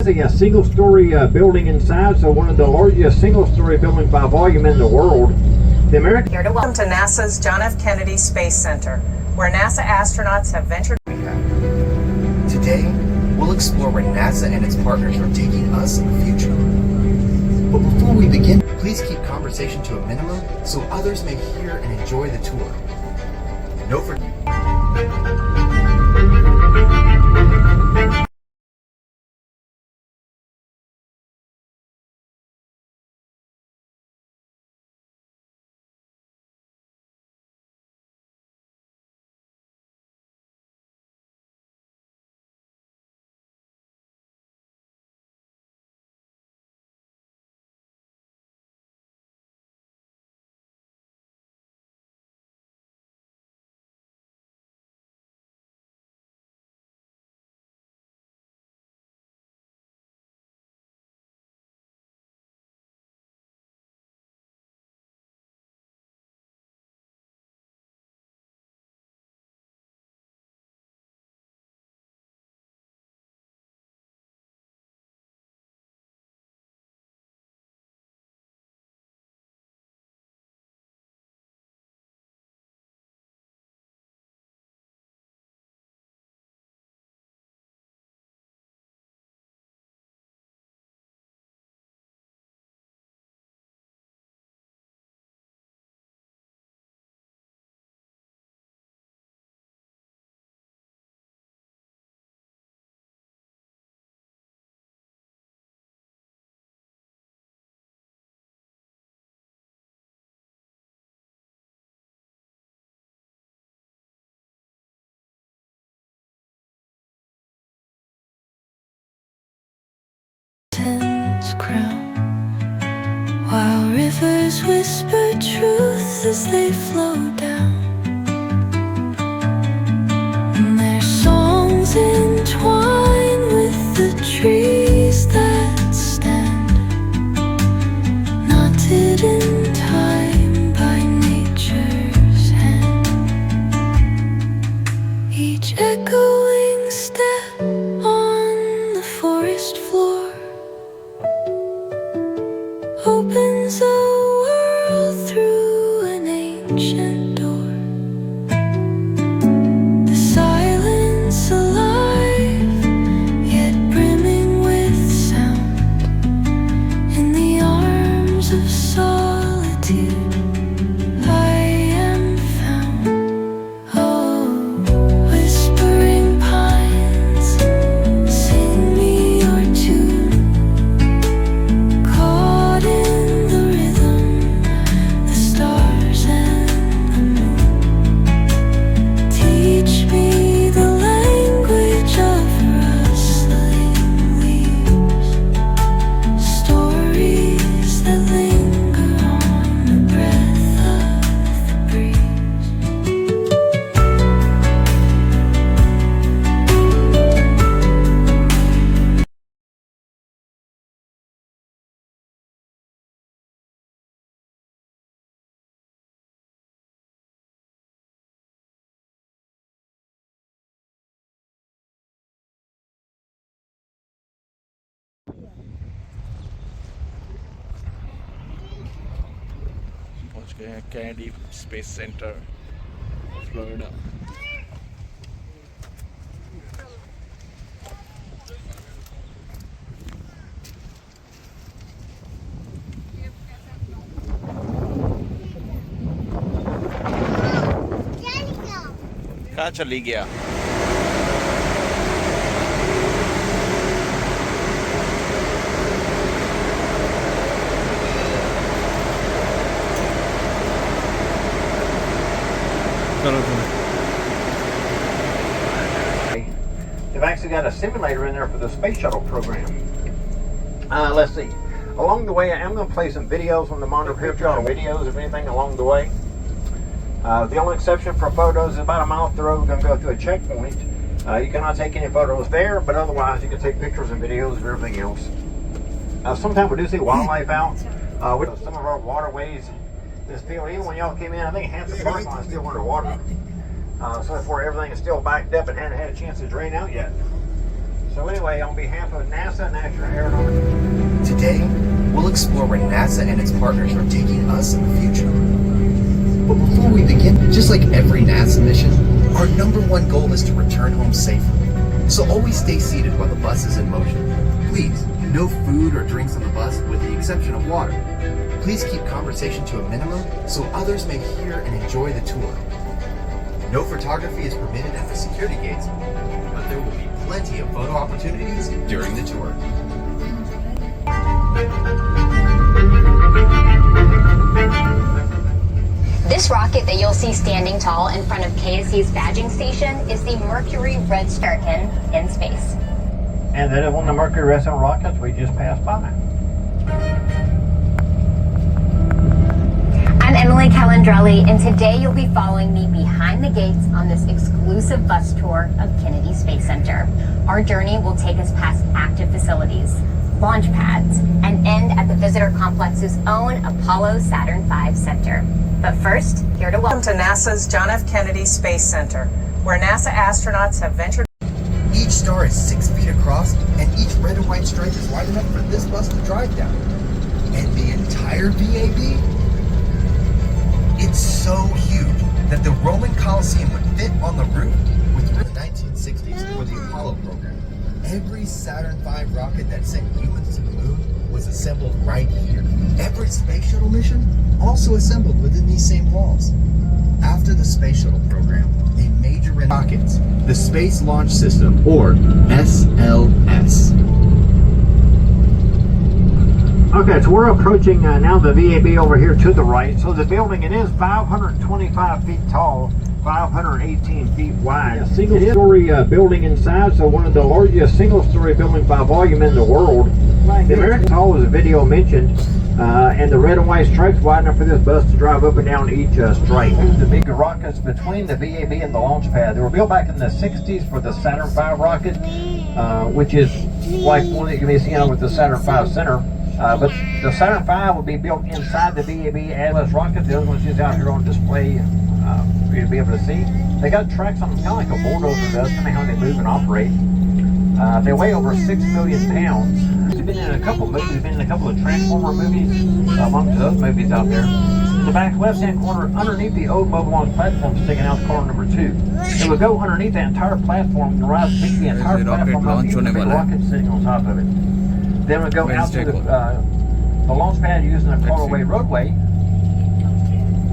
A single-story building inside, so one of the largest single-story buildings by volume in the world. The American. Here to welcome to NASA's John F. Kennedy Space Center, where NASA astronauts have ventured. Today, we'll explore where NASA and its partners are taking us in the future. But before we begin, please keep conversation to a minimum so others may hear and enjoy the tour. No for. Crown, while rivers whisper truth as they flow down, and their songs entwine with the trees that stand, knotted in time by nature's hand, each echoing step on the forest floor opens a world through an ancient door. The silence alive, yet brimming with sound. In the arms of solitude, I am found. Oh, whispering pines, sing me your tune. Caught in the rhythm, the stars and the moon. Teach me the language of rustling leaves, stories that linger on the breath of the breeze. पहुंच गए हैं Kennedy space centre Florida. कहाँ चली गया? They've actually got a simulator in there for the space shuttle program. Let's see. Along the way, I'm going to play some videos on the monitor picture, videos of anything along the way. The only exception for photos is about a mile up the road. We're going to go through a checkpoint. You cannot take any photos there, but otherwise you can take pictures and videos of everything else. Sometimes we do see wildlife out. With some of our waterways in this field, even when y'all came in, I think half the parking lot is still underwater. So therefore everything is still backed up and hadn't had a chance to drain out yet. So anyway, on behalf of NASA and National Aeronautics, Today, we'll explore where NASA and its partners are taking us in the future. But before we begin, just like every NASA mission, our number one goal is to return home safely. So always stay seated while the bus is in motion. Please, no food or drinks on the bus with the exception of water. Please keep conversation to a minimum so others may hear and enjoy the tour. No photography is permitted at the security gates, but there will be plenty of photo opportunities during the tour. This rocket that you'll see standing tall in front of KSC's badging station is the Mercury Red Starkin in space. and that is one of the Mercury Resident rockets we just passed by. I'm Emily Calandrelli, and today you'll be following me behind the gates on this exclusive bus tour of Kennedy Space Center. Our journey will take us past active facilities, launch pads, and end at the visitor complex's own Apollo Saturn V Center. But first, here to Welcome to NASA's John F. Kennedy Space Center, where NASA astronauts have ventured. Each star is 6 feet across, and each red and white stripe is wide enough for this bus to drive down. And the entire VAB? It's so huge that the Roman Colosseum would fit on the roof with the 1960s for the Apollo program. Every Saturn V rocket that sent humans to the moon was assembled right here. Every space shuttle mission also assembled within these same walls. After the space shuttle program, a major rockets, the Space Launch System, or SLS. Okay, so we're approaching now the VAB over here to the right. So the building, it is 525 feet tall, 518 feet wide. A single-story building inside, so one of the largest single-story buildings by volume in the world. The American Hall, as the video mentioned, and the red and white stripes wide enough for this bus to drive up and down each stripe. The big rockets between the VAB and the launch pad. They were built back in the 60s for the Saturn V rocket, which is like one that you may see on with the Saturn V center. But the Saturn V will be built inside the VAB as rocket. The other one's just out here on display for you to be able to see. They got tracks on them, kind of like a bulldozer does, kind of how they move and operate. They weigh over 6 million pounds. They've been in a couple of movies, been in a couple of Transformer movies, amongst those movies out there. In the back left-hand corner, underneath the old mobile launch platform, sticking out corner number 2. It would go underneath that entire platform and rise to the entire platform up, even the big rocket sitting on top of it. Then we go out to the launch pad using a crawlaway roadway,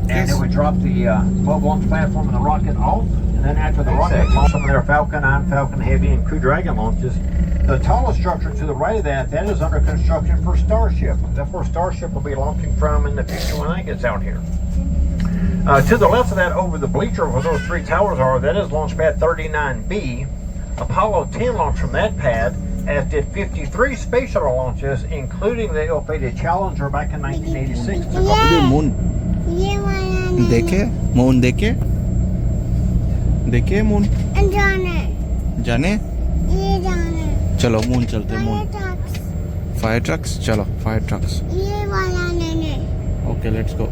and it would drop the mobile launch platform and the rocket off. And then after the rocket launch some of their Falcon 9, Falcon Heavy, and Crew Dragon launches, the tallest structure to the right of that is under construction for Starship. That's where Starship will be launching from in the future when that gets out here. To the left of that, over the bleacher where those 3 towers are, that is launch pad 39B. Apollo 10 launched from that pad, as did 53 space shuttle launches, including the ill-fated Challenger back in 1986. moon देखे moon देखे देखे moon जाने चलो moon चलते moon fire trucks चलो fire trucks okay let's go